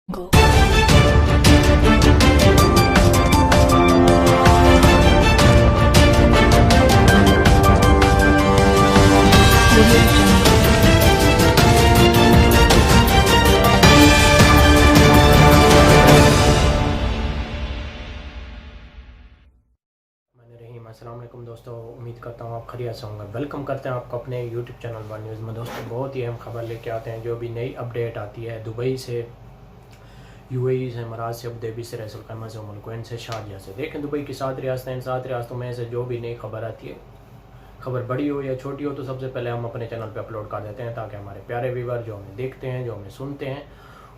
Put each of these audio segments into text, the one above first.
Go. अस्सलाम वालेकुम दोस्तों, उम्मीद करता हूँ आप खैरियत से होंगे। वेलकम करते हैं आपको अपने यूट्यूब चैनल वन न्यूज़ में। दोस्तों, बहुत ही अहम खबर लेके आते हैं। जो भी नई अपडेट आती है दुबई से, यूएई से, इमारात से, अबू धाबी से, रैसल खैमा से, उम्मुल कुवैन से, शारजाह से। देखें, दुबई की 7 रियासतें, इन 7 रियासतों में से जो भी नई खबर आती है, खबर बड़ी हो या छोटी हो, तो सबसे पहले हम अपने चैनल पर अपलोड कर देते हैं, ताकि हमारे प्यारे व्यूअर जो हमें देखते हैं, जो हमें सुनते हैं,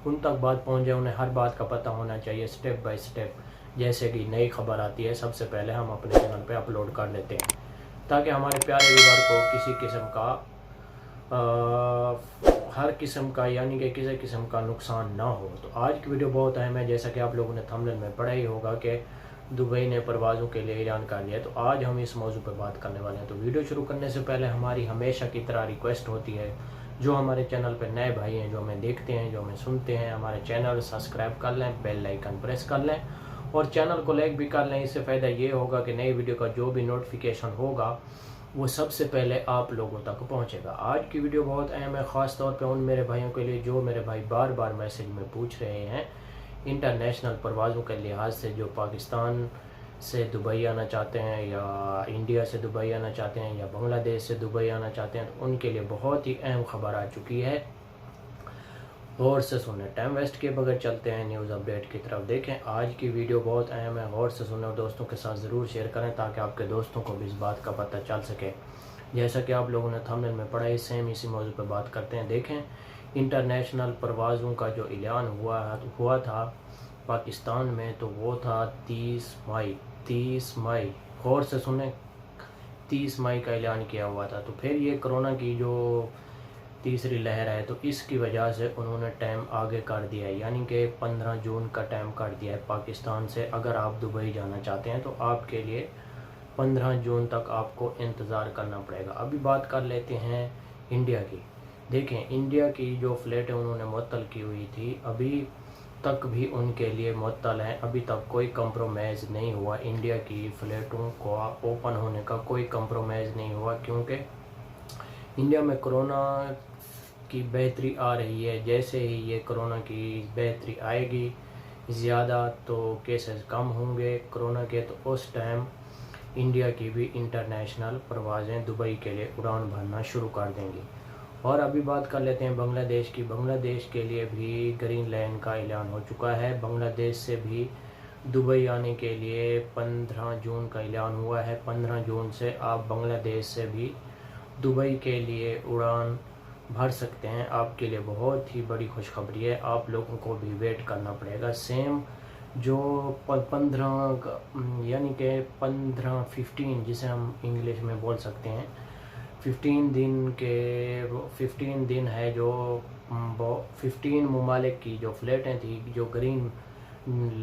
उन तक बात पहुँच जाए। उन्हें हर बात का पता होना चाहिए, स्टेप बाय स्टेप। जैसे कि नई खबर आती है, सबसे पहले हम अपने चैनल पे अपलोड कर देते हैं, ताकि हमारे प्यारे व्यूअर को किसी किस्म का हर किस्म का, यानी कि किसी किस्म का नुकसान ना हो। तो आज की वीडियो बहुत अहम है। जैसा कि आप लोगों ने थंबनेल में पढ़ा ही होगा कि दुबई ने परवाज़ों के लिए ऐलान कर दिया है। तो आज हम इस मौजू पर बात करने वाले हैं। तो वीडियो शुरू करने से पहले हमारी हमेशा की तरह रिक्वेस्ट होती है, जो हमारे चैनल पर नए भाई हैं, जो हमें देखते हैं, जो हमें सुनते हैं, हमारे चैनल सब्सक्राइब कर लें, बेल आइकन प्रेस कर लें और चैनल को लाइक भी कर लें। इससे फ़ायदा ये होगा कि नई वीडियो का जो भी नोटिफिकेशन होगा वो सबसे पहले आप लोगों तक पहुंचेगा। आज की वीडियो बहुत अहम है, ख़ास तौर पे उन मेरे भाइयों के लिए जो मेरे भाई बार बार मैसेज में पूछ रहे हैं इंटरनेशनल परवाज़ों के लिहाज से, जो पाकिस्तान से दुबई आना चाहते हैं या इंडिया से दुबई आना चाहते हैं या बांग्लादेश से दुबई आना चाहते हैं। तो उनके लिए बहुत ही अहम खबर आ चुकी है। गौर से सुने, टाइम वेस्ट किए बगैर चलते हैं न्यूज़ अपडेट की तरफ। देखें, आज की वीडियो बहुत अहम है, गौर से सुने और दोस्तों के साथ ज़रूर शेयर करें, ताकि आपके दोस्तों को भी इस बात का पता चल सके। जैसा कि आप लोगों ने थंबनेल में पढ़ा, इससे हम इसी मौजू पर बात करते हैं। देखें, इंटरनेशनल परवाज़ों का जो ऐलान हुआ था पाकिस्तान में, तो वो था 30 मई। गौर से सुने, 30 मई का ऐलान किया हुआ था। तो फिर ये कोरोना की जो तीसरी लहर है, तो इसकी वजह से उन्होंने टाइम आगे कर दिया है, यानी कि 15 जून का टाइम कर दिया है पाकिस्तान से। अगर आप दुबई जाना चाहते हैं तो आपके लिए 15 जून तक आपको इंतज़ार करना पड़ेगा। अभी बात कर लेते हैं इंडिया की। देखें, इंडिया की जो फ़्लाइटें उन्होंने मुअत्तल की हुई थी, अभी तक भी उनके लिए मुअत्तल हैं। अभी तक कोई कंप्रोमाइज़ नहीं हुआ, इंडिया की फ़्लाइटों को ओपन होने का कोई कंप्रोमाइज़ नहीं हुआ, क्योंकि इंडिया में कोरोना की बेहतरी आ रही है। जैसे ही ये कोरोना की बेहतरी आएगी ज़्यादा, तो केसेस कम होंगे कोरोना के, तो उस टाइम इंडिया की भी इंटरनेशनल परवाज़ें दुबई के लिए उड़ान भरना शुरू कर देंगी। और अभी बात कर लेते हैं बांग्लादेश की। बांग्लादेश के लिए भी ग्रीन लाइन का ऐलान हो चुका है। बांग्लादेश से भी दुबई आने के लिए 15 जून का ऐलान हुआ है। 15 जून से आप बांग्लादेश से भी दुबई के लिए उड़ान भर सकते हैं। आपके लिए बहुत ही बड़ी खुशखबरी है, आप लोगों को भी वेट करना पड़ेगा। सेम जो 15 यानी कि 15 जिसे हम इंग्लिश में बोल सकते हैं, 15 दिन है, जो 15 ममालिक की जो फ़्लाइटें थी, जो ग्रीन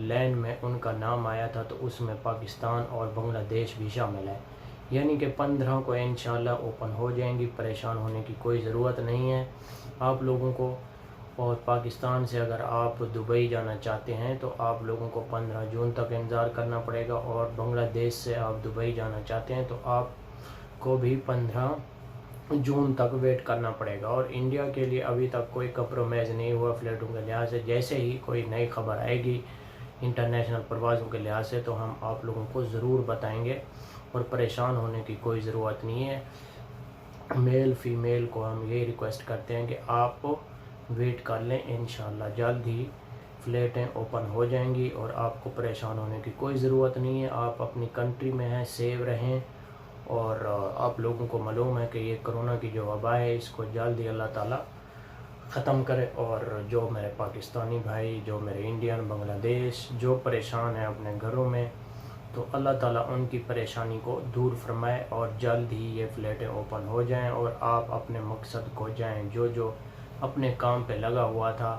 लैंड में उनका नाम आया था, तो उसमें पाकिस्तान और बांग्लादेश भी शामिल है। यानी कि 15 को इंशाल्लाह ओपन हो जाएंगी। परेशान होने की कोई ज़रूरत नहीं है आप लोगों को। और पाकिस्तान से अगर आप दुबई जाना चाहते हैं तो आप लोगों को 15 जून तक इंतज़ार करना पड़ेगा, और बांग्लादेश से आप दुबई जाना चाहते हैं तो आपको भी 15 जून तक वेट करना पड़ेगा। और इंडिया के लिए अभी तक कोई कंप्रोमाइज़ नहीं हुआ फ़्लाइटों के लिहाज से। जैसे ही कोई नई खबर आएगी इंटरनेशनल परवाज़ों के लिहाज से, तो हम आप लोगों को ज़रूर बताएंगे, और परेशान होने की कोई ज़रूरत नहीं है। मेल फीमेल को हम ये रिक्वेस्ट करते हैं कि आप वेट कर लें, इंशाल्लाह जल्द ही फ़्लाइटें ओपन हो जाएंगी और आपको परेशान होने की कोई ज़रूरत नहीं है। आप अपनी कंट्री में हैं, सेव रहें। और आप लोगों को मालूम है कि ये कोरोना की जो वबा है, इसको जल्द ही अल्लाह ताला ख़त्म करे। और जो मेरे पाकिस्तानी भाई, जो मेरे इंडियन, बांग्लादेश जो परेशान हैं अपने घरों में, तो अल्लाह ताला उनकी परेशानी को दूर फरमाए और जल्द ही ये फ़्लाइटें ओपन हो जाएं और आप अपने मकसद को जाएं। जो अपने काम पे लगा हुआ था,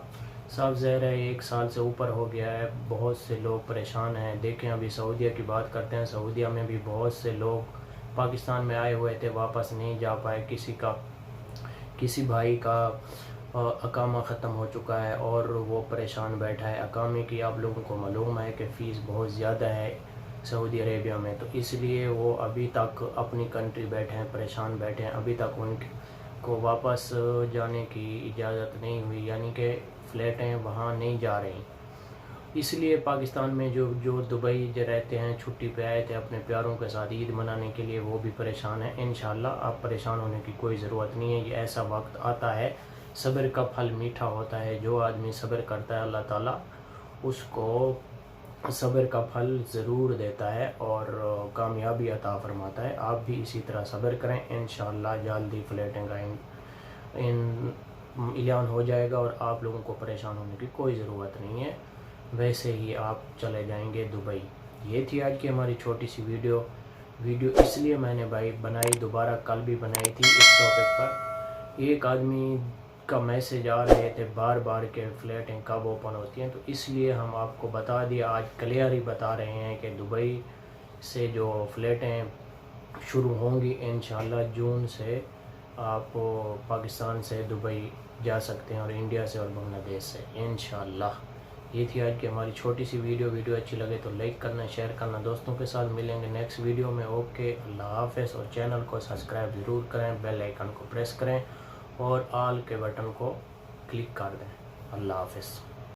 सब ज़ाहिर है 1 साल से ऊपर हो गया है, बहुत से लोग परेशान हैं। देखें, अभी सऊदीया की बात करते हैं, सऊदीया में भी बहुत से लोग पाकिस्तान में आए हुए थे, वापस नहीं जा पाए। किसी भाई का اقامہ ختم ہو چکا ہے اور وہ پریشان بیٹھا ہے۔ اقامے کی آپ لوگوں کو معلوم ہے کہ فیس بہت زیادہ ہے سعودی عربیہ میں، تو اس لیے وہ ابھی تک اپنی کنٹری بیٹھے ہیں، پریشان بیٹھے ہیں، ابھی تک ان کو واپس جانے کی اجازت نہیں ہوئی، یعنی کہ فلیٹیں وہاں نہیں جا رہی۔ اس لیے پاکستان میں جو دبئی رہتے ہیں، چھٹی پہ آئے تھے اپنے پیاروں کے ساتھ عید منانے کے لیے، وہ بھی پریشان ہیں۔ انشاءاللہ آپ پریشان ہونے کی کوئی ضرورت نہیں ہے، یہ ایسا وقت آتا ہے، صبر کا پھل میٹھا ہوتا ہے۔ جو آدمی صبر کرتا ہے اللہ تعالیٰ اس کو صبر کا پھل ضرور دیتا ہے اور کامیابی عطا فرماتا ہے۔ آپ بھی اسی طرح صبر کریں، انشاءاللہ جلدی فلیٹیں کا اعلان ہو جائے گا اور آپ لوگوں کو پریشان ہونے کی کوئی ضرورت نہیں ہے، ویسے ہی آپ چلے جائیں گے دبئی۔ یہ تھی آج کی ہماری چھوٹی سی ویڈیو اس لیے میں نے بھائی بنائی، دوبارہ کل بھی بنائی تھی اس ٹاپک پر۔ ایک آدمی کا میسج آ رہے تھے بار بار کہ فلیٹیں کب اوپن ہوتی ہیں، تو اس لیے ہم آپ کو بتا دیا، آج کلیئر ہی بتا رہے ہیں کہ دبئی سے جو فلیٹیں شروع ہوں گی انشاءاللہ جون سے آپ پاکستان سے دبئی جا سکتے ہیں اور انڈیا سے اور بنگلہ دیش سے انشاءاللہ۔ یہ تھی آج کی ہماری چھوٹی سی ویڈیو اچھی لگے تو لائک کرنا، شیئر کرنا، دوستوں کے ساتھ ملیں گے نیکسٹ ویڈیو میں۔ اوکے، اللہ حافظ، اور چینل کو سبسکرائب ضرور کریں، بیل آئیکن کو پریس کریں اور آل کے بٹن کو کلک کر دیں۔ اللہ حافظ۔